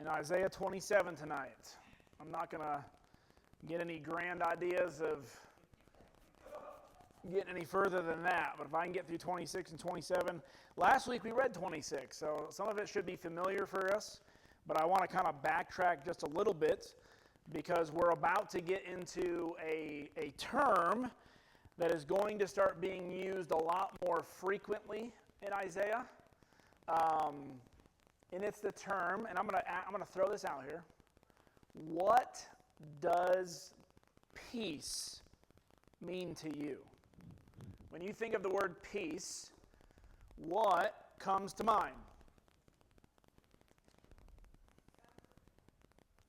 in Isaiah 27 tonight. I'm not going to get any grand ideas of getting any further than that, but if I can get through 26 and 27. Last week we read 26, so some of it should be familiar for us, but I want to kind of backtrack just a little bit because we're about to get into a term that is going to start being used a lot more frequently in Isaiah. And it's the term, and I'm going to throw this out here. What does peace mean to you? When you think of the word peace, what comes to mind?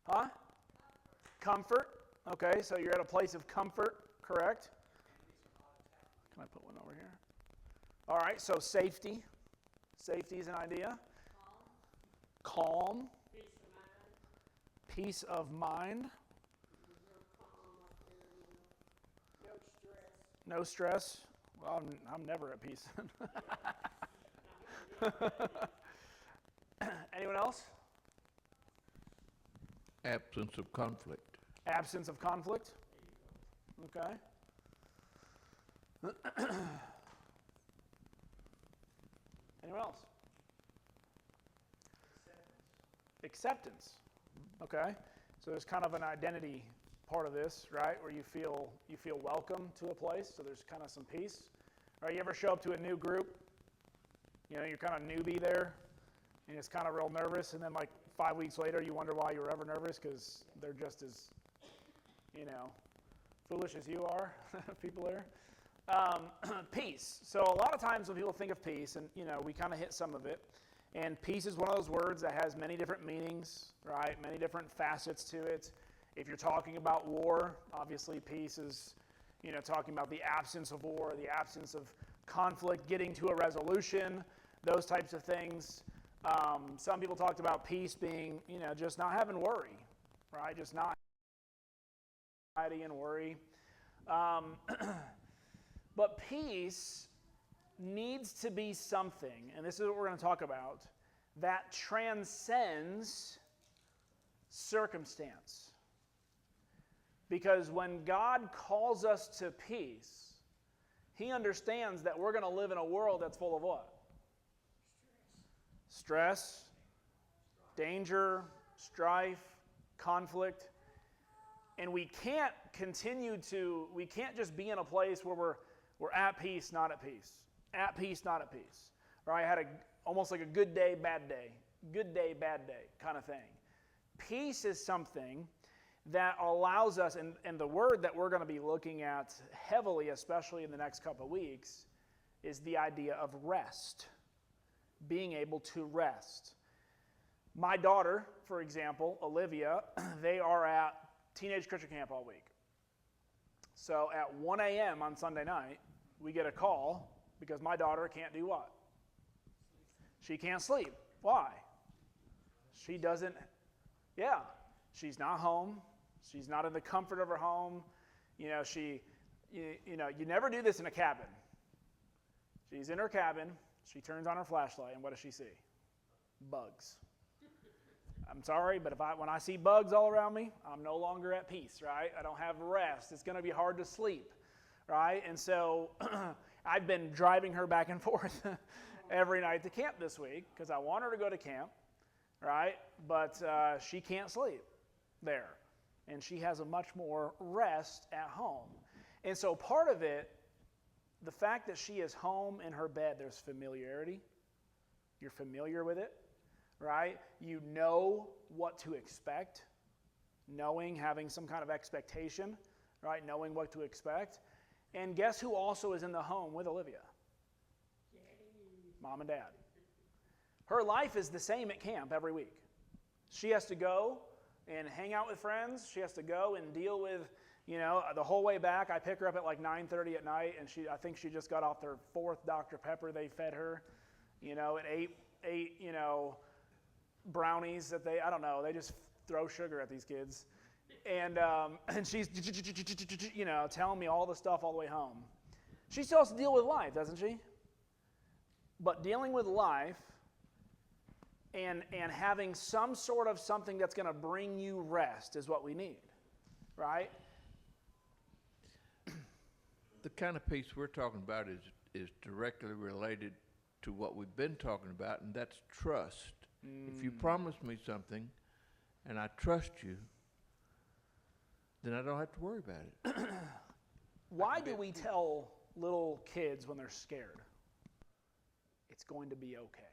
Huh? Comfort. Okay, so you're at a place of comfort, correct? Can I put one over here? All right, so safety. Safety is an idea. Calm. Peace of mind. No stress. Well, I'm never at peace. Anyone else? Absence of conflict. Absence of conflict. Okay. Anyone else? Acceptance. Okay. So there's kind of an identity part of this, right? Where you feel welcome to a place. So there's kind of some peace. All right. You ever show up to a new group? You know, you're kind of newbie there, and it's kind of real nervous, and then like 5 weeks later, you wonder why you were ever nervous because they're just as, foolish as you are, people there. Peace. So a lot of times when people think of peace, and we kind of hit some of it, and peace is one of those words that has many different meanings, right? Many different facets to it. If you're talking about war, obviously peace is, talking about the absence of war, the absence of conflict, getting to a resolution, those types of things. Some people talked about peace being, just not having worry, right? Just not anxiety and worry. But peace needs to be something, and this is what we're going to talk about, that transcends circumstance. Because when God calls us to peace, He understands that we're going to live in a world that's full of what? Stress, danger, strife, conflict. And we can't just be in a place where we're at peace, not at peace. At peace, not at peace. Right? I had almost like a good day, bad day kind of thing. Peace is something that allows us, and the word that we're going to be looking at heavily, especially in the next couple of weeks, is the idea of rest. Being able to rest. My daughter, for example, Olivia, they are at teenage Christian camp all week. So at 1 a.m. on Sunday night, we get a call because my daughter can't do what? She can't sleep. Why? She doesn't, she's not home. She's not in the comfort of her home. You never do this in a cabin. She's in her cabin. She turns on her flashlight, and what does she see? Bugs. I'm sorry, but when I see bugs all around me, I'm no longer at peace, right? I don't have rest. It's going to be hard to sleep, right? And so I've been driving her back and forth every night to camp this week because I want her to go to camp, right? But she can't sleep there, and she has a much more rest at home. And so part of it, the fact that she is home in her bed, there's familiarity. You're familiar with it, right? You know what to expect, having some kind of expectation, right? Knowing what to expect. And guess who also is in the home with Olivia? Mom and Dad. Her life is the same at camp every week. She has to go and hang out with friends. She has to go and deal with, the whole way back. I pick her up at like 9:30 at night, and I think she just got off their 4th Dr. Pepper they fed her, and ate brownies that I don't know, they just throw sugar at these kids. And she's, telling me all the stuff all the way home. She still has to deal with life, doesn't she? But dealing with life and having some sort of something that's going to bring you rest is what we need, right? The kind of peace we're talking about is directly related to what we've been talking about, and that's trust. If you promise me something and I trust you, then I don't have to worry about it. Why do we tell little kids when they're scared? It's going to be okay.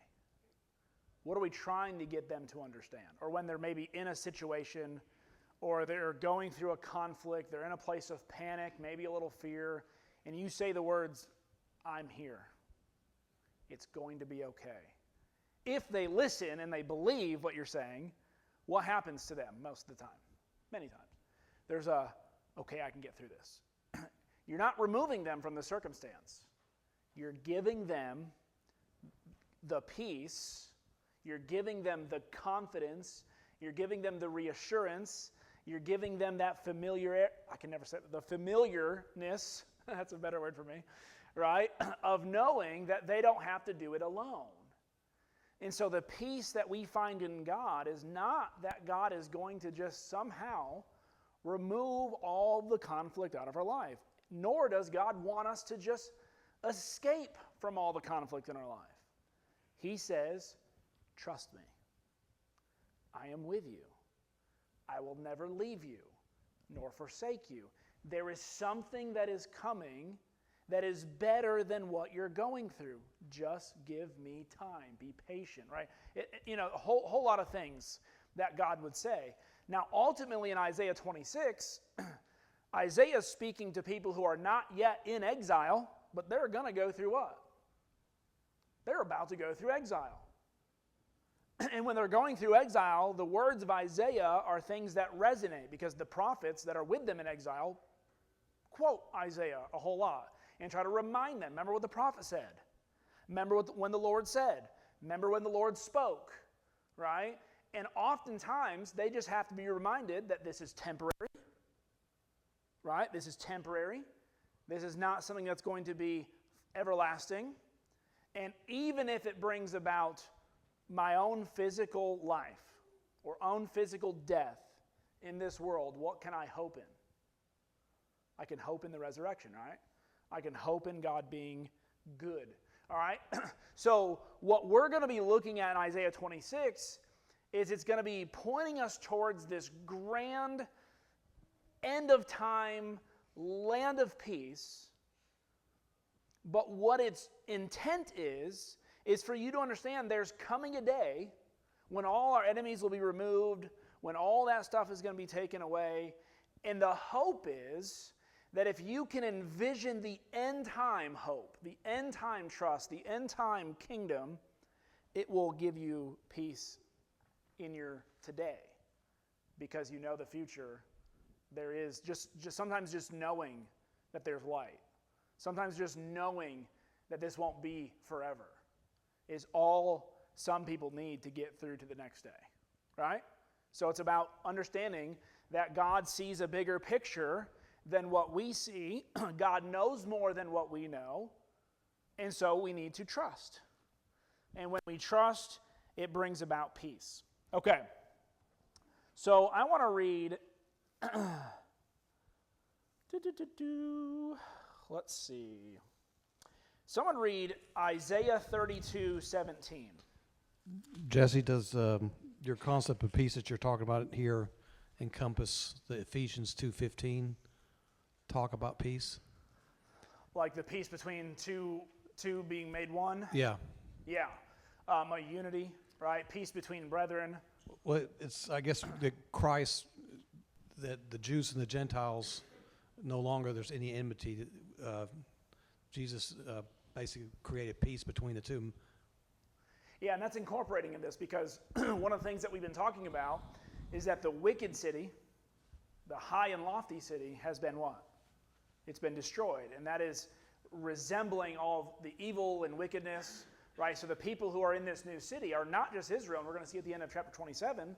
What are we trying to get them to understand? Or when they're maybe in a situation, or they're going through a conflict, they're in a place of panic, maybe a little fear, and you say the words, "I'm here. It's going to be okay." If they listen and they believe what you're saying, what happens to them most of the time? Many times. There's okay, I can get through this. You're not removing them from the circumstance. You're giving them the peace. You're giving them the confidence. You're giving them the reassurance. You're giving them that I can never say it, the familiarness, that's a better word for me, right? Of knowing that they don't have to do it alone. And so the peace that we find in God is not that God is going to just somehow remove all the conflict out of our life. Nor does God want us to just escape from all the conflict in our life. He says, trust me. I am with you. I will never leave you, nor forsake you. There is something that is coming that is better than what you're going through. Just give me time. Be patient, right? A whole lot of things that God would say. Now, ultimately in Isaiah 26, Isaiah is speaking to people who are not yet in exile, but they're going to go through what? They're about to go through exile. And when they're going through exile, the words of Isaiah are things that resonate because the prophets that are with them in exile quote Isaiah a whole lot and try to remind them. Remember what the prophet said. Remember when the Lord said. Remember when the Lord spoke, right? And oftentimes, they just have to be reminded that this is temporary, right? This is temporary. This is not something that's going to be everlasting. And even if it brings about my own physical life or own physical death in this world, what can I hope in? I can hope in the resurrection, right? I can hope in God being good, all right? So what we're going to be looking at in Isaiah 26 is it's going to be pointing us towards this grand end of time land of peace. But what its intent is for you to understand there's coming a day when all our enemies will be removed, when all that stuff is going to be taken away. And the hope is that if you can envision the end time hope, the end time trust, the end time kingdom, it will give you peace in your today, because you know the future. There is just sometimes just knowing that there's light, sometimes just knowing that this won't be forever is all some people need to get through to the next day, right? So it's about understanding that God sees a bigger picture than what we see. God knows more than what we know, and so we need to trust. And when we trust, it brings about peace. Okay, so I want to read, let's see. Someone read Isaiah 32:17. Jesse, does your concept of peace that you're talking about here encompass the Ephesians 2:15 talk about peace? Like the peace between two being made one? Yeah. Yeah. A unity, right? Peace between brethren. Well, it's, I guess, that Christ, that the Jews and the Gentiles, no longer there's any enmity. Jesus basically created peace between the two. Yeah, and that's incorporating in this because one of the things that we've been talking about is that the wicked city, the high and lofty city, has been what? It's been destroyed, and that is resembling all of the evil and wickedness, right? So the people who are in this new city are not just Israel, and we're going to see at the end of chapter 27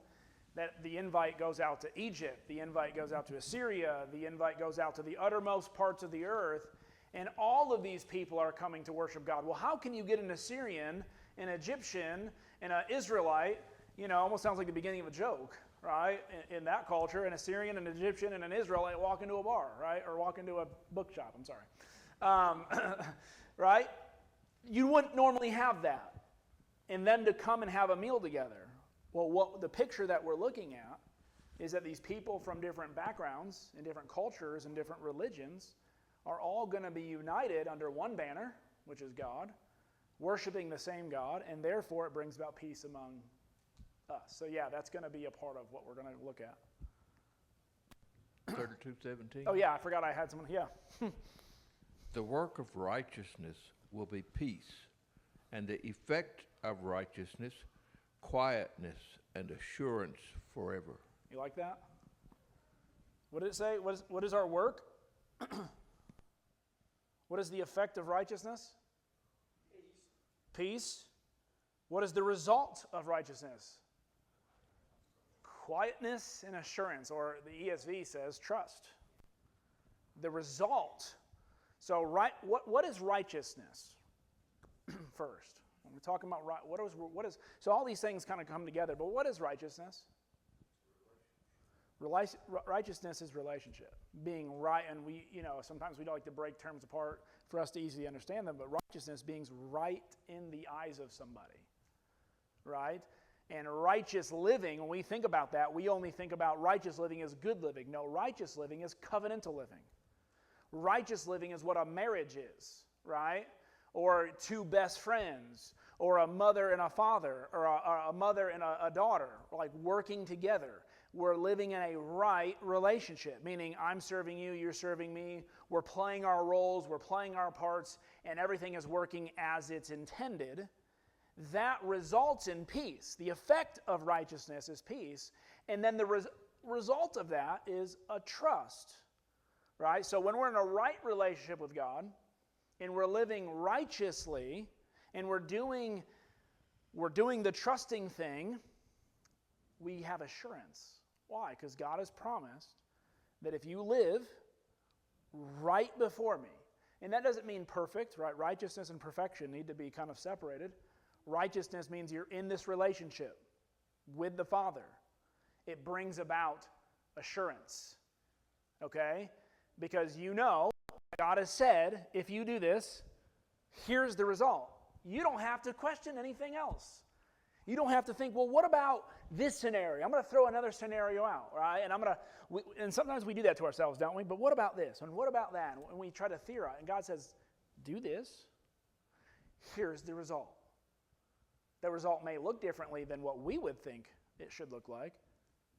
that the invite goes out to Egypt, the invite goes out to Assyria, the invite goes out to the uttermost parts of the earth, and all of these people are coming to worship God. Well, how can you get an Assyrian, an Egyptian, And an Israelite, almost sounds like the beginning of a joke, right? In that culture, an Assyrian, an Egyptian, and an Israelite walk into a bar, right? Or walk into a bookshop, I'm sorry. Right? You wouldn't normally have that. And then to come and have a meal together. Well, the picture that we're looking at is that these people from different backgrounds and different cultures and different religions are all going to be united under one banner, which is God, worshiping the same God, and therefore it brings about peace among us. So yeah, that's going to be a part of what we're going to look at. 32:17. Oh yeah, I forgot I had someone. Yeah. The work of righteousness will be peace, and the effect of righteousness, quietness and assurance forever. You like that? What did it say? What is our work? What is the effect of righteousness? Peace. What is the result of righteousness? Quietness and assurance, or the ESV says trust. The result. So, what is righteousness? First, when we're talking about what is so all these things kind of come together. But what is righteousness? Righteousness is relationship, being right, and sometimes we don't like to break terms apart for us to easily understand them. But righteousness being right in the eyes of somebody, right? And righteous living, when we think about that, we only think about righteous living as good living. No, righteous living is covenantal living. Righteous living is what a marriage is, right? Or two best friends, or a mother and a father, or a mother and a daughter, like working together. We're living in a right relationship, meaning I'm serving you, you're serving me. We're playing our roles, we're playing our parts, and everything is working as it's intended. That results in peace. The effect of righteousness is peace. And then the result of that is a trust, right? So when we're in a right relationship with God, and we're living righteously, and we're doing the trusting thing, we have assurance. Why? Because God has promised that if you live right before me, and that doesn't mean perfect, right? Righteousness and perfection need to be kind of separated. Righteousness means you're in this relationship with the Father. It brings about assurance, okay? Because God has said, if you do this, here's the result. You don't have to question anything else. You don't have to think, well, what about this scenario? I'm going to throw another scenario out, right? And sometimes we do that to ourselves, don't we? But what about this? And what about that? And we try to theorize. And God says, do this. Here's the result. The result may look differently than what we would think it should look like,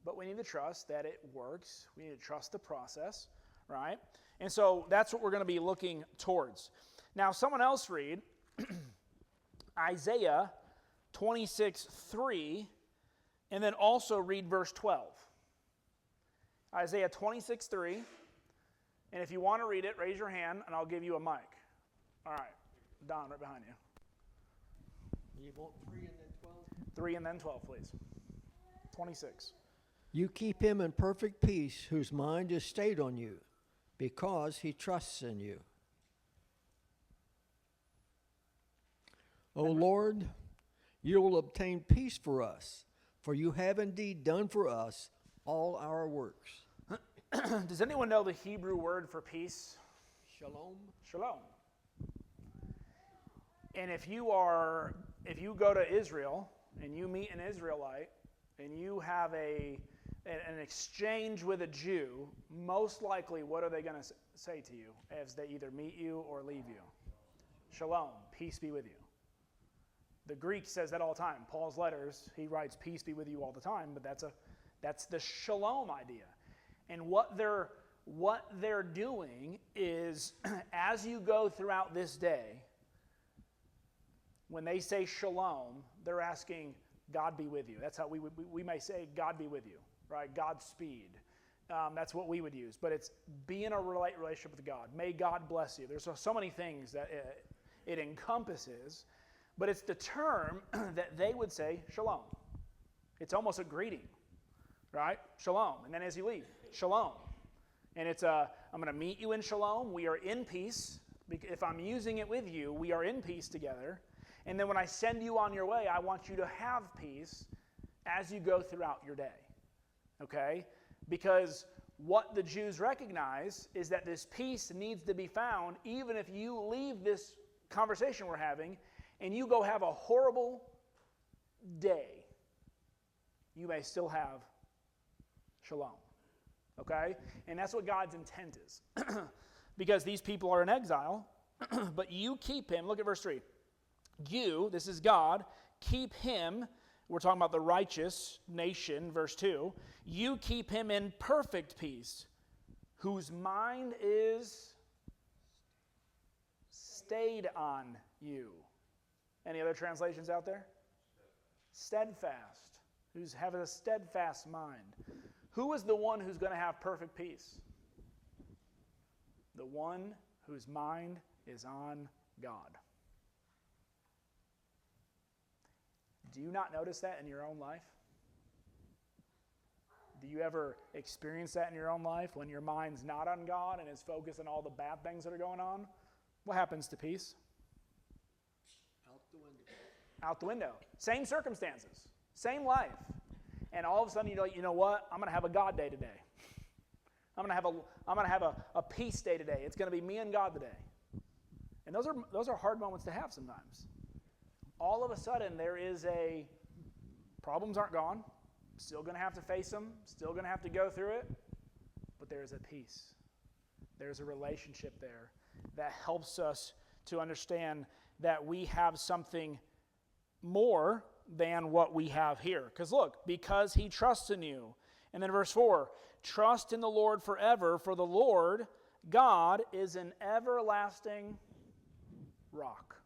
but we need to trust that it works. We need to trust the process, right? And so that's what we're going to be looking towards. Now, someone else read Isaiah 26:3, and then also read verse 12. Isaiah 26:3, and if you want to read it, raise your hand, and I'll give you a mic. All right, Don, right behind you. You want 3 and then 12? 3 and then 12, please. 26. You keep him in perfect peace, whose mind is stayed on you, because he trusts in you. O Lord, you will obtain peace for us, for you have indeed done for us all our works. Does anyone know the Hebrew word for peace? Shalom. Shalom. And if you go to Israel and you meet an Israelite and you have an exchange with a Jew, most likely what are they going to say to you as they either meet you or leave you? Shalom, peace be with you. The Greek says that all the time. Paul's letters, he writes peace be with you all the time, but that's the shalom idea. And what they're doing is as you go throughout this day, when they say shalom, they're asking God be with you. That's how we may say God be with you, right? Godspeed. That's what we would use. But it's be in a right relationship with God. May God bless you. There's so many things that it encompasses, but it's the term that they would say shalom. It's almost a greeting, right? Shalom. And then as you leave, shalom. And it's I'm going to meet you in shalom. We are in peace. If I'm using it with you, we are in peace together. And then when I send you on your way, I want you to have peace as you go throughout your day. Okay? Because what the Jews recognize is that this peace needs to be found even if you leave this conversation we're having and you go have a horrible day. You may still have shalom. Okay? And that's what God's intent is. Because these people are in exile, but you keep him. Look at verse 3. You, this is God, keep him. We're talking about the righteous nation, verse 2. You keep him in perfect peace, whose mind is stayed on you. Any other translations out there? Steadfast. Who's having a steadfast mind. Who is the one who's going to have perfect peace? The one whose mind is on God. Do you not notice that in your own life? Do you ever experience that in your own life when your mind's not on God and is focused on all the bad things that are going on? What happens to peace? Out the window. Out the window. Same circumstances, same life. And all of a sudden you're like, you know what? I'm going to have a God day today. I'm going to have a peace day today. It's going to be me and God today. And those are hard moments to have sometimes. All of a sudden, there is problems aren't gone. Still going to have to face them. Still going to have to go through it. But there is a peace. There's a relationship there that helps us to understand that we have something more than what we have here. Because look, because he trusts in you. And then verse 4, trust in the Lord forever, for the Lord, God, is an everlasting rock.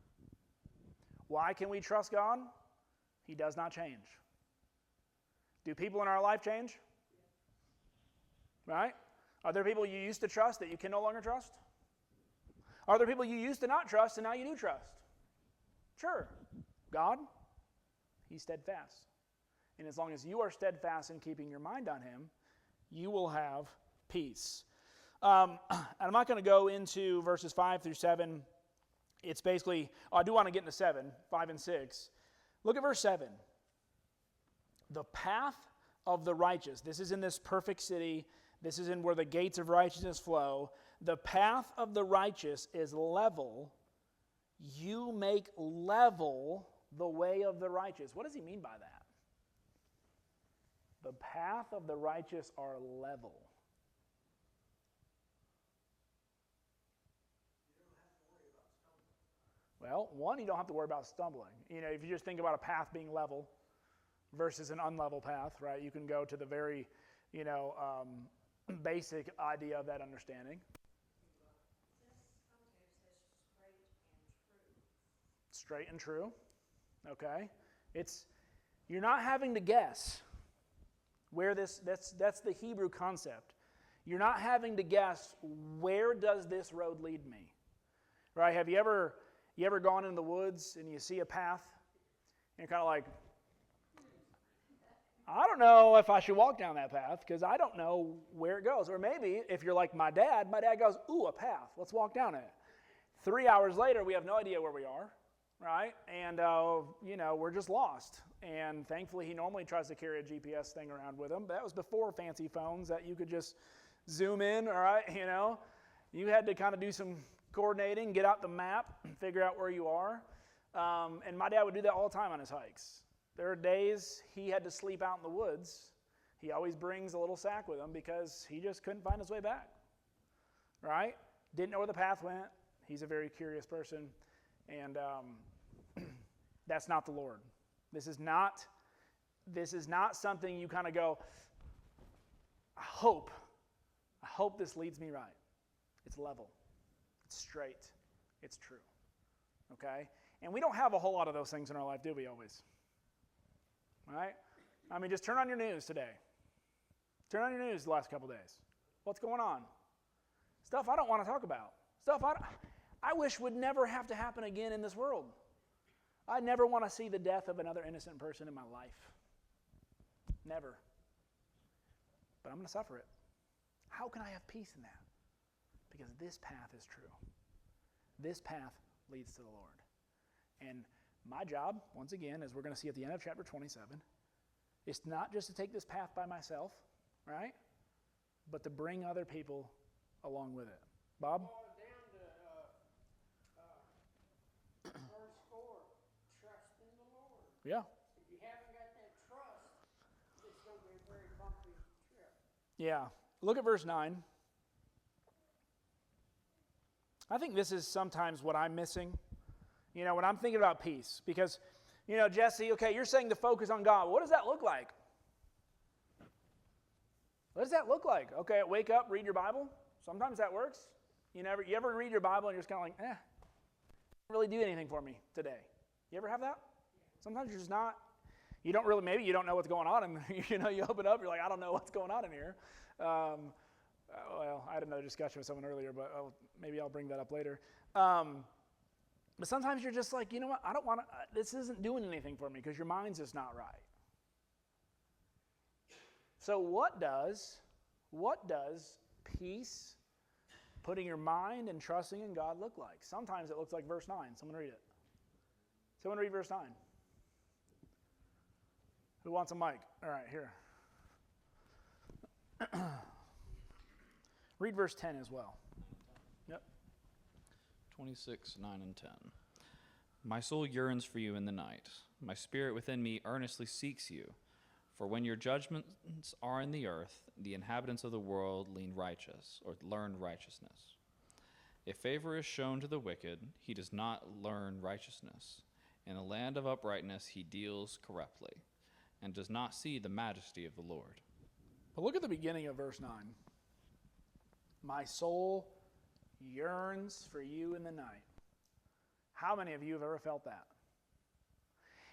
Why can we trust God? He does not change. Do people in our life change? Right? Are there people you used to trust that you can no longer trust? Are there people you used to not trust and now you do trust? Sure. God, he's steadfast. And as long as you are steadfast in keeping your mind on him, you will have peace. And I'm not going to go into verses 5 through 7. It's basically, I do want to get into 7, 5 and 6. Look at verse 7. The path of the righteous. This is in this perfect city. This is in where the gates of righteousness flow. The path of the righteous is level. You make level the way of the righteous. What does he mean by that? The path of the righteous are level. Well, one, you don't have to worry about stumbling. You know, if you just think about a path being level versus an unlevel path, right? You can go to the very, basic idea of that understanding. Straight and true. Okay. You're not having to guess where that's the Hebrew concept. You're not having to guess, where does this road lead me? Right? Have you ever gone in the woods and you see a path and you're kind of like, I don't know if I should walk down that path because I don't know where it goes. Or maybe if you're like my dad goes, ooh, a path, let's walk down it. 3 hours later, we have no idea where we are, right? And, we're just lost. And thankfully, he normally tries to carry a GPS thing around with him. But that was before fancy phones that you could just zoom in, all right? You had to kind of do some coordinating, get out the map, and figure out where you are. And my dad would do that all the time on his hikes. There are days he had to sleep out in the woods. He always brings a little sack with him because he just couldn't find his way back, right? Didn't know where the path went. He's a very curious person, and that's not the Lord. This is not something you kind of go, I hope this leads me right. It's level. It's straight. It's true. Okay? And we don't have a whole lot of those things in our life, do we always? Right? I mean, just turn on your news today. Turn on your news the last couple days. What's going on? Stuff I don't want to talk about. Stuff I wish would never have to happen again in this world. I never want to see the death of another innocent person in my life. Never. But I'm going to suffer it. How can I have peace in that? Because this path is true. This path leads to the Lord. And My job, once again, as we're going to see at the end of chapter 27, is not just to take this path by myself, right? But to bring other people along with it. Bob? Down to verse 4, trust in the Lord. Yeah. If you haven't got that trust, it's going to be a very bumpy trip. Yeah. Look at verse 9. I think this is sometimes what I'm missing, when I'm thinking about peace. Because, Jesse, okay, you're saying to focus on God. What does that look like? What does that look like? Okay, wake up, read your Bible. Sometimes that works. You ever read your Bible and you're just kind of like, didn't really do anything for me today. You ever have that? Sometimes you're just not. You don't really, maybe you don't know what's going on, and you open up, you're like, I don't know what's going on in here. Well, I had another discussion with someone earlier, but maybe I'll bring that up later. But sometimes you're just like, you know what, I don't want to, this isn't doing anything for me because your mind's just not right. So what does peace, putting your mind and trusting in God look like? Sometimes it looks like verse 9. Someone read it. Someone read verse 9. Who wants a mic? All right, here. Read verse 10 as well. Yep. 26, 9 and 10. My soul yearns for you in the night. My spirit within me earnestly seeks you. For when your judgments are in the earth, the inhabitants of the world learn righteousness. If favor is shown to the wicked, he does not learn righteousness. In a land of uprightness he deals corruptly, and does not see the majesty of the Lord. But look at the beginning of verse 9. My soul yearns for you in the night. How many of you have ever felt that?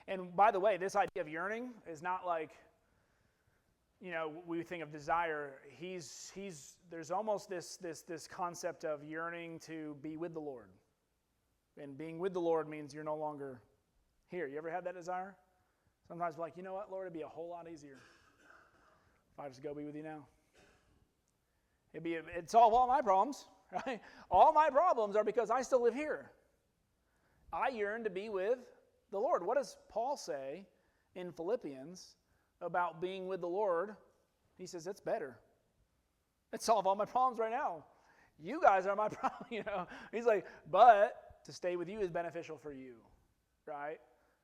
And by the way, this idea of yearning is not like, we think of desire. There's almost this concept of yearning to be with the Lord. And being with the Lord means you're no longer here. You ever had that desire? Sometimes we're like, you know what, Lord, it'd be a whole lot easier if I just go be with you now. It'd solve all my problems, right? All my problems are because I still live here. I yearn to be with the Lord. What does Paul say in Philippians about being with the Lord? He says, it's better. It solves all my problems right now. You guys are my problem, He's like, but to stay with you is beneficial for you, right?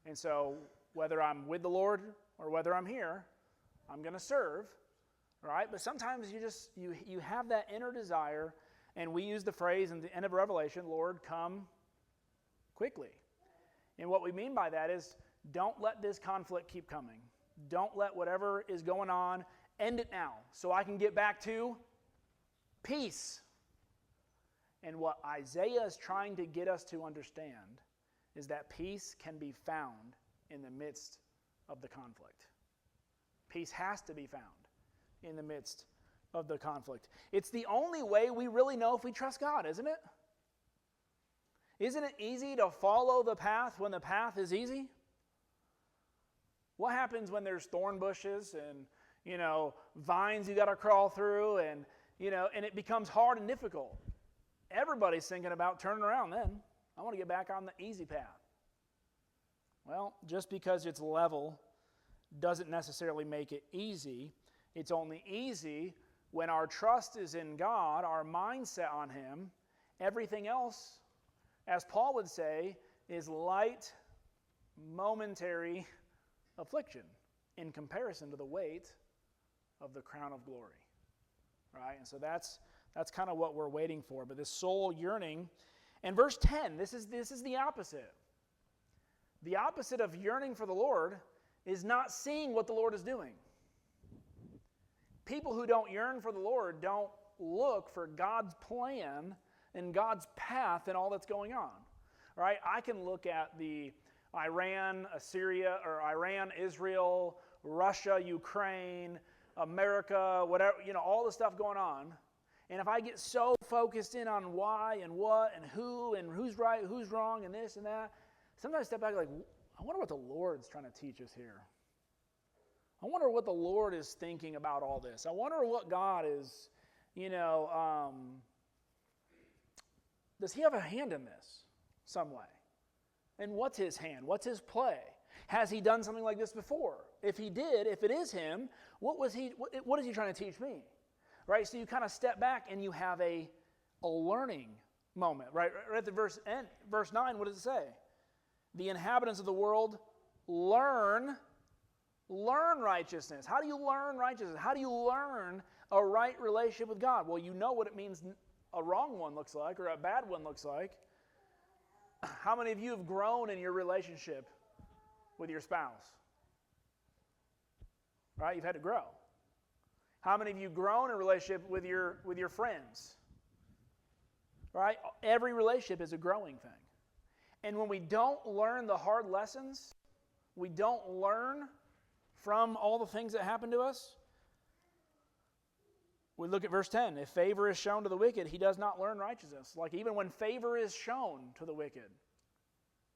And so whether I'm with the Lord or whether I'm here, I'm going to serve, right? But sometimes you have that inner desire, and we use the phrase in the end of Revelation, Lord, come quickly. And what we mean by that is don't let this conflict keep coming. Don't let whatever is going on, end it now so I can get back to peace. And what Isaiah is trying to get us to understand is that peace can be found in the midst of the conflict. Peace has to be found in the midst of the conflict. It's the only way we really know if we trust God, isn't it? Isn't it easy to follow the path when the path is easy? What happens when there's thorn bushes and, vines you got to crawl through and it becomes hard and difficult? Everybody's thinking about turning around then. I want to get back on the easy path. Well, just because it's level doesn't necessarily make it easy. It's only easy when our trust is in God, our mindset on Him. Everything else, as Paul would say, is light, momentary affliction in comparison to the weight of the crown of glory. Right? And so that's kind of what we're waiting for. But this soul yearning, and verse 10, this is the opposite. The opposite of yearning for the Lord is not seeing what the Lord is doing. People who don't yearn for the Lord don't look for God's plan and God's path and all that's going on. Right? I can look at the Iran, Israel, Russia, Ukraine, America, whatever, all the stuff going on. And if I get so focused in on why and what and who's right, who's wrong, and this and that, sometimes I step back like, I wonder what the Lord's trying to teach us here. I wonder what the Lord is thinking about all this. I wonder what God is, does He have a hand in this some way? And what's his hand? What's his play? Has he done something like this before? If he did, if it is him, what is he trying to teach me? Right? So you kind of step back and you have a learning moment. Right at the verse 9, what does it say? The inhabitants of the world learn righteousness. How do you learn righteousness? How do you learn a right relationship with God? Well, you know what it means a wrong one looks like or a bad one looks like. How many of you have grown in your relationship with your spouse? Right? You've had to grow. How many of you grown in a relationship with your friends? Right? Every relationship is a growing thing. And when we don't learn the hard lessons, we don't learn from all the things that happen to us, we look at verse 10. If favor is shown to the wicked, he does not learn righteousness. Like even when favor is shown to the wicked,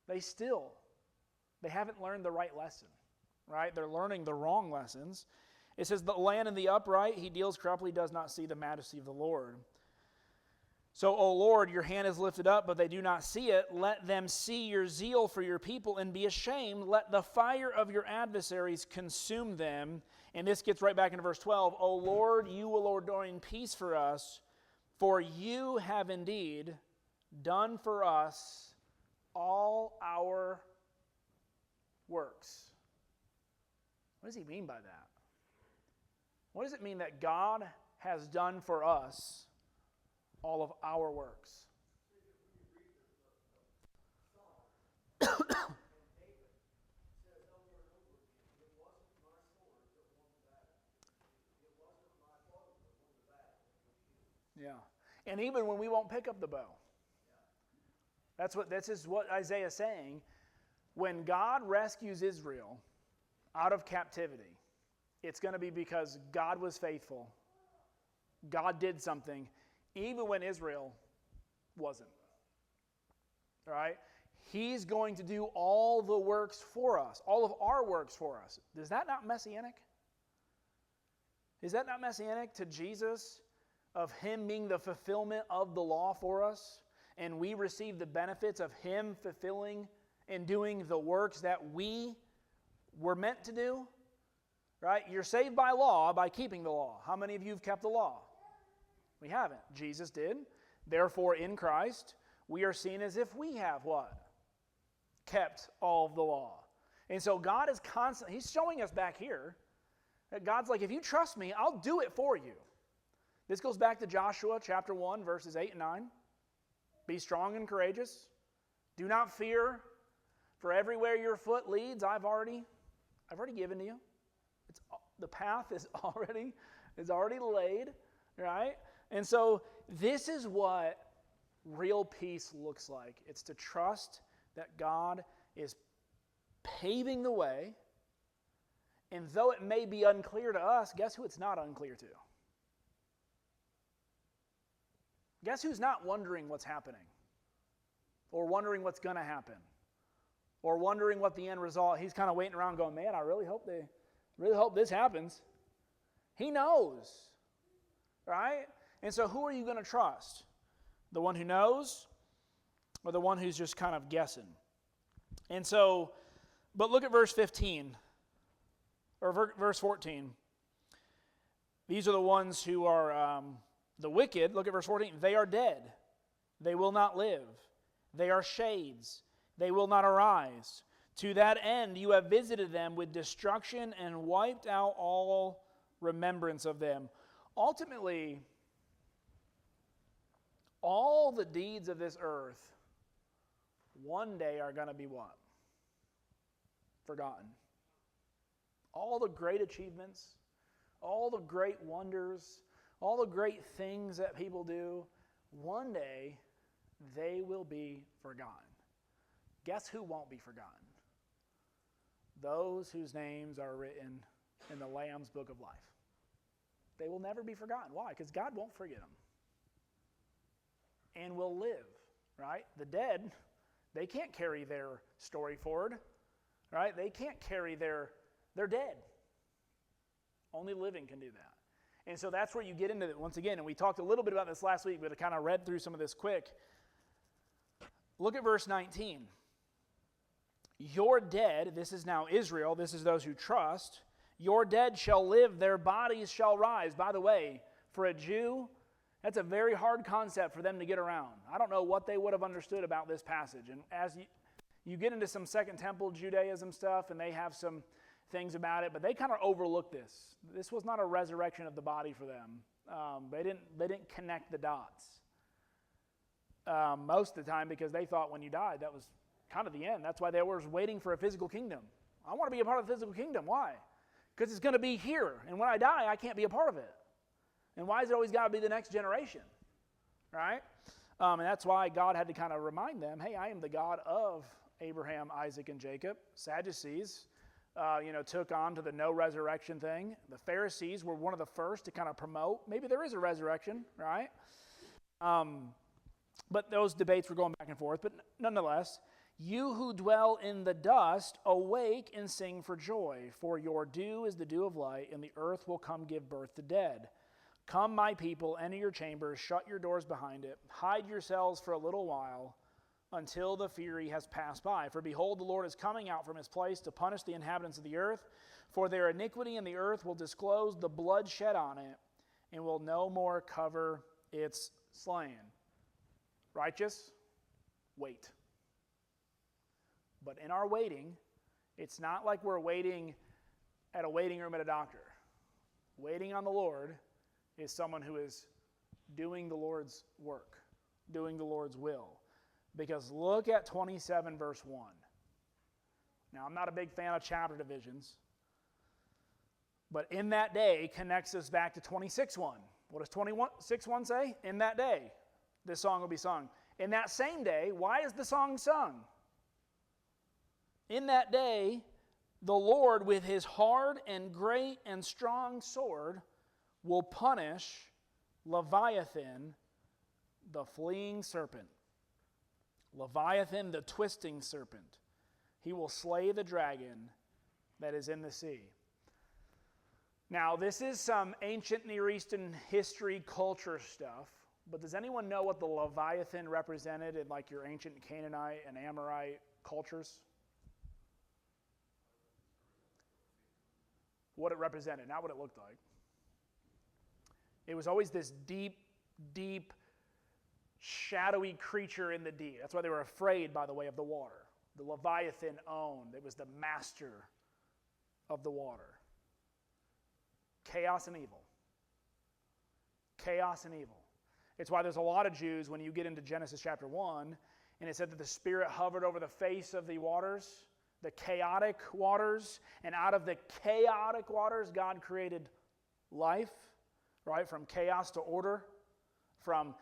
they haven't learned the right lesson. Right? They're learning the wrong lessons. It says, the land and the upright, he deals corruptly, does not see the majesty of the Lord. So, O Lord, your hand is lifted up, but they do not see it. Let them see your zeal for your people and be ashamed. Let the fire of your adversaries consume them. And this gets right back into verse 12. O Lord, you will ordain peace for us, for you have indeed done for us all our works. What does he mean by that? What does it mean that God has done for us all of our works? Yeah. And even when we won't pick up the bow. This is what Isaiah is saying. When God rescues Israel out of captivity, it's going to be because God was faithful. God did something, even when Israel wasn't. All right? He's going to do all the works for us, all of our works for us. Is that not messianic? Is that not messianic to Jesus, of him being the fulfillment of the law for us, and we receive the benefits of him fulfilling and doing the works that we were meant to do? Right? You're saved by law by keeping the law. How many of you have kept the law? We haven't. Jesus did. Therefore, in Christ, we are seen as if we have what? Kept all of the law. And so God is constantly, he's showing us back here that God's like, if you trust me, I'll do it for you. This goes back to Joshua chapter 1, verses 8 and 9. Be strong and courageous. Do not fear, for everywhere your foot leads, I've already given to you. The path is already laid, right? And so this is what real peace looks like. It's to trust that God is paving the way, and though it may be unclear to us, guess who it's not unclear to? Guess who's not wondering what's happening? Or wondering what's going to happen? Or wondering what the end result, he's kind of waiting around going, man, I really hope this happens. He knows, right? And so who are you going to trust? The one who knows or the one who's just kind of guessing? And so, but look at verse 15 or verse 14. These are the ones who are the wicked. Look at verse 14. They are dead. They will not live. They are shades. They will not arise. To that end, you have visited them with destruction and wiped out all remembrance of them. Ultimately, all the deeds of this earth one day are going to be what? Forgotten. All the great achievements, all the great wonders, all the great things that people do, one day they will be forgotten. Guess who won't be forgotten? Those whose names are written in the Lamb's Book of Life. They will never be forgotten. Why? Because God won't forget them. And will live, right? The dead, they can't carry their story forward, right? They can't carry they're dead. Only living can do that. And so that's where you get into it once again. And we talked a little bit about this last week, but I kind of read through some of this quick. Look at verse 19. your dead, this is now Israel, this is those who trust, your dead shall live, their bodies shall rise. By the way, for a Jew, that's a very hard concept for them to get around. I don't know what they would have understood about this passage. And as you get into some Second Temple Judaism stuff, and they have some things about it, but they kind of overlook this. This was not a resurrection of the body for them. They didn't connect the dots most of the time, because they thought when you died, that was kind of the end. That's why they were waiting for a physical kingdom. I want to be a part of the physical kingdom. Why? Because it's going to be here, and when I die, I can't be a part of it. And why is it always got to be the next generation? Right? And that's why God had to kind of remind them, hey, I am the God of Abraham, Isaac, and Jacob. Sadducees, took on to the no resurrection thing. The Pharisees were one of the first to kind of promote, maybe there is a resurrection, right? But those debates were going back and forth. But nonetheless, you who dwell in the dust, awake and sing for joy, for your dew is the dew of light, and the earth will come give birth to dead. Come, my people, enter your chambers, shut your doors behind it, hide yourselves for a little while, until the fury has passed by. For behold, the Lord is coming out from his place to punish the inhabitants of the earth, for their iniquity in the earth will disclose the blood shed on it, and will no more cover its slain. Righteous, wait. But in our waiting, it's not like we're waiting at a waiting room at a doctor. Waiting on the Lord is someone who is doing the Lord's work, doing the Lord's will. Because look at 27 verse 1. Now, I'm not a big fan of chapter divisions, but in that day connects us back to 26:1. What does 26:1 say? In that day, this song will be sung. In that same day, why is the song sung? In that day, the Lord with his hard and great and strong sword will punish Leviathan, the fleeing serpent. Leviathan, the twisting serpent. He will slay the dragon that is in the sea. Now, this is some ancient Near Eastern history culture stuff, but does anyone know what the Leviathan represented in like your ancient Canaanite and Amorite cultures? What it represented, not what it looked like. It was always this deep, deep, shadowy creature in the deep. That's why they were afraid, by the way, of the water. The Leviathan owned. It was the master of the water. Chaos and evil. Chaos and evil. It's why there's a lot of Jews, when you get into Genesis chapter 1, and it said that the Spirit hovered over the face of the waters, the chaotic waters, and out of the chaotic waters, God created life, right? From chaos to order, from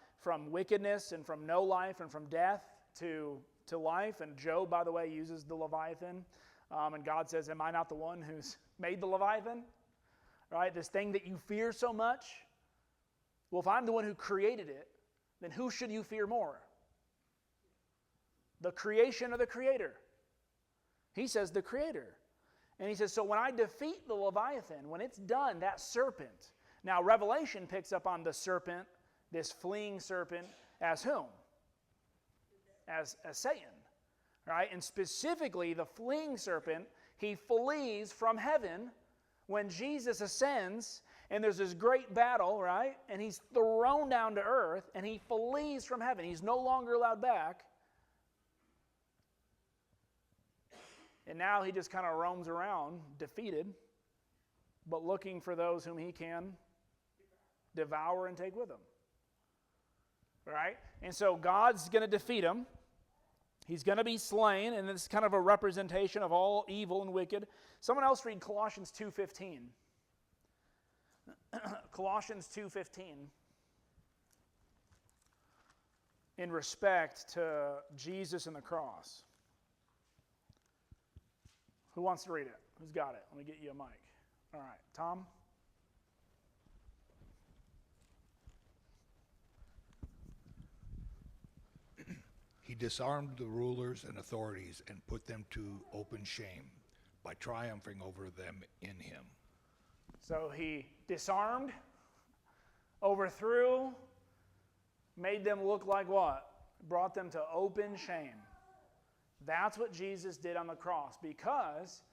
wickedness and from no life and from death to life. And Job, by the way, uses the Leviathan. And God says, am I not the one who's made the Leviathan? Right? This thing that you fear so much. Well, if I'm the one who created it, then who should you fear more? The creation or the Creator? He says the Creator. And he says, so when I defeat the Leviathan, when it's done, that serpent. Now, Revelation picks up on the serpent, this fleeing serpent, as whom? As Satan, right? And specifically, the fleeing serpent, he flees from heaven when Jesus ascends, and there's this great battle, right? And he's thrown down to earth, and he flees from heaven. He's no longer allowed back. And now he just kind of roams around, defeated, but looking for those whom he can devour and take with him. Right? And so God's going to defeat him. He's going to be slain, and it's kind of a representation of all evil and wicked. Someone else read Colossians 2:15. Colossians 2:15. In respect to Jesus and the cross. Who wants to read it? Who's got it? Let me get you a mic. All right, Tom? He disarmed the rulers and authorities and put them to open shame by triumphing over them in him. So he disarmed, overthrew, made them look like what? Brought them to open shame. That's what Jesus did on the cross, because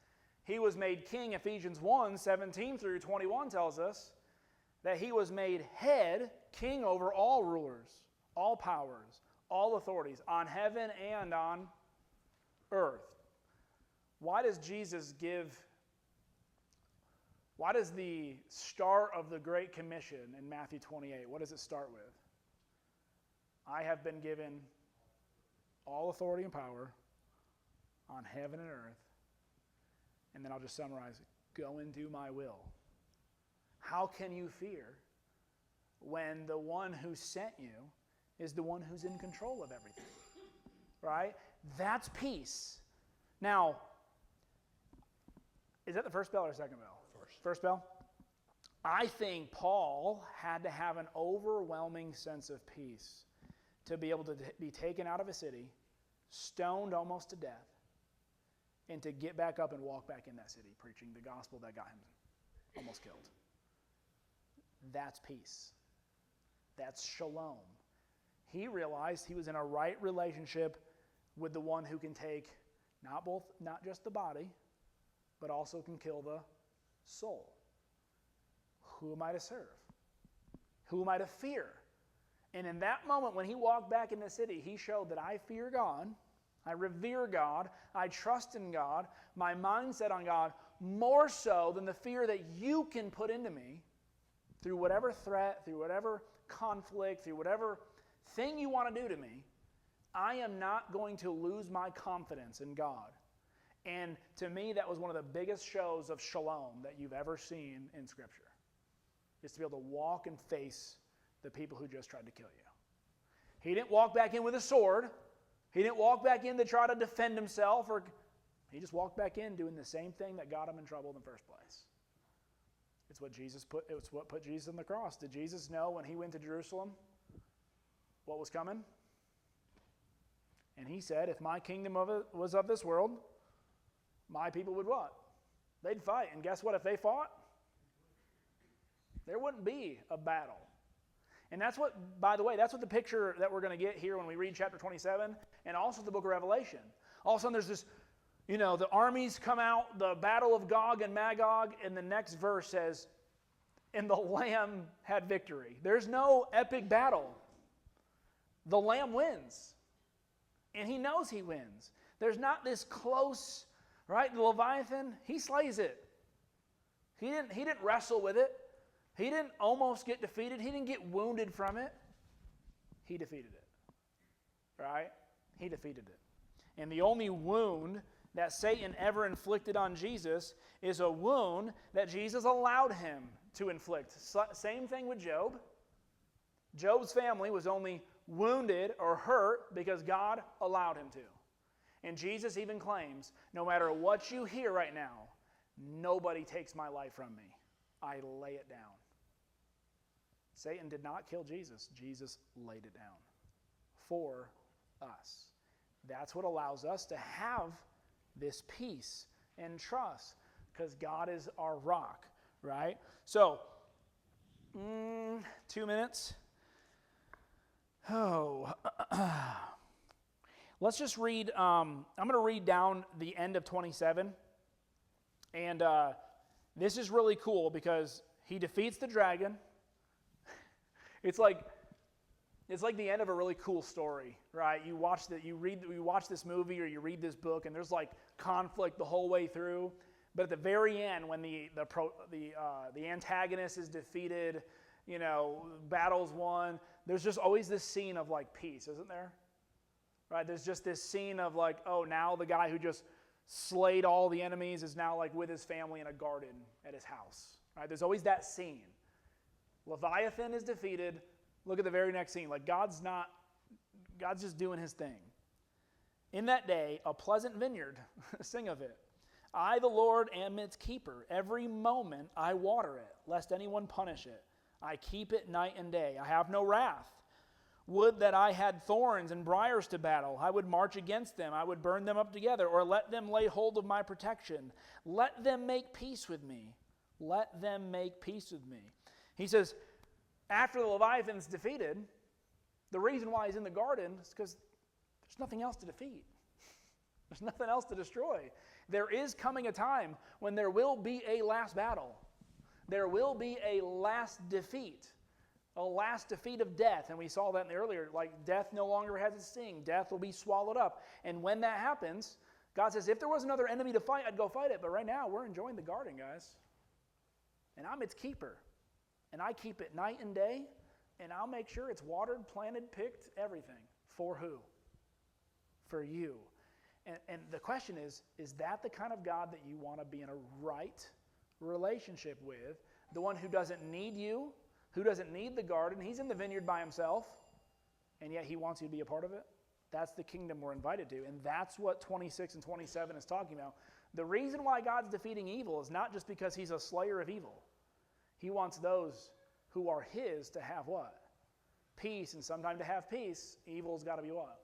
he was made king. Ephesians 1, 17 through 21 tells us that he was made head, king over all rulers, all powers, all authorities, on heaven and on earth. Why does the start of the Great Commission in Matthew 28, what does it start with? I have been given all authority and power on heaven and earth. And then I'll just summarize it. Go and do my will. How can you fear when the one who sent you is the one who's in control of everything? Right? That's peace. Now, is that the first bell or second bell? First bell? I think Paul had to have an overwhelming sense of peace to be able to be taken out of a city, stoned almost to death, and to get back up and walk back in that city preaching the gospel that got him almost killed. That's peace. That's shalom. He realized he was in a right relationship with the one who can take not just the body, but also can kill the soul. Who am I to serve? Who am I to fear? And in that moment when he walked back in the city, he showed that I fear God, I revere God, I trust in God, my mindset on God, more so than the fear that you can put into me through whatever threat, through whatever conflict, through whatever thing you want to do to me. I am not going to lose my confidence in God. And to me, that was one of the biggest shows of shalom that you've ever seen in Scripture, is to be able to walk and face the people who just tried to kill you. He didn't walk back in with a sword. He didn't walk back in to try to defend himself. He just walked back in doing the same thing that got him in trouble in the first place. It's what put Jesus on the cross. Did Jesus know when he went to Jerusalem what was coming? And he said, if my kingdom was of this world, my people would what? They'd fight. And guess what? If they fought, there wouldn't be a battle. And that's what, by the way, that's what the picture that we're going to get here when we read chapter 27 and also the book of Revelation. All of a sudden there's this, the armies come out, the battle of Gog and Magog, and the next verse says, and the Lamb had victory. There's no epic battle. The Lamb wins. And he knows he wins. There's not this close, right? The Leviathan, he slays it. He didn't wrestle with it. He didn't almost get defeated. He didn't get wounded from it. He defeated it. Right? He defeated it. And the only wound that Satan ever inflicted on Jesus is a wound that Jesus allowed him to inflict. Same thing with Job. Job's family was only wounded or hurt because God allowed him to. And Jesus even claims, no matter what you hear right now, nobody takes my life from me. I lay it down. Satan did not kill Jesus. Jesus laid it down for us. That's what allows us to have this peace and trust, because God is our rock, right? So, 2 minutes. Oh, let's just read. I'm going to read down the end of 27. And this is really cool because he defeats the dragon. It's like the end of a really cool story, right? You watch this movie or you read this book, and there's like conflict the whole way through. But at the very end, when the antagonist is defeated, battle's won, there's just always this scene of like peace, isn't there? Right? There's just this scene of like, oh, now the guy who just slayed all the enemies is now like with his family in a garden at his house. Right? There's always that scene. Leviathan is defeated. Look at the very next scene. Like God's just doing his thing. In that day, a pleasant vineyard, sing of it. I, the Lord, am its keeper. Every moment I water it, lest anyone punish it. I keep it night and day. I have no wrath. Would that I had thorns and briars to battle. I would march against them. I would burn them up together, or let them lay hold of my protection. Let them make peace with me. Let them make peace with me. He says, after the Leviathan's defeated, the reason why he's in the garden is because there's nothing else to defeat. There's nothing else to destroy. There is coming a time when there will be a last battle. There will be a last defeat of death. And we saw that in the earlier, like death no longer has its sting. Death will be swallowed up. And when that happens, God says, if there was another enemy to fight, I'd go fight it. But right now, we're enjoying the garden, guys. And I'm its keeper. And I keep it night and day. And I'll make sure it's watered, planted, picked, everything. For who? For you. And the question is that the kind of God that you want to be in a right relationship with? The one who doesn't need you, who doesn't need the garden. He's in the vineyard by himself, and yet he wants you to be a part of it. That's the kingdom we're invited to, and that's what 26 and 27 is talking about. The reason why God's defeating evil is not just because he's a slayer of evil. He wants those who are his to have what? Peace, and sometime to have peace, evil's got to be what?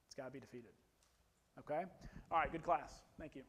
It's got to be defeated. Okay? All right, good class. Thank you.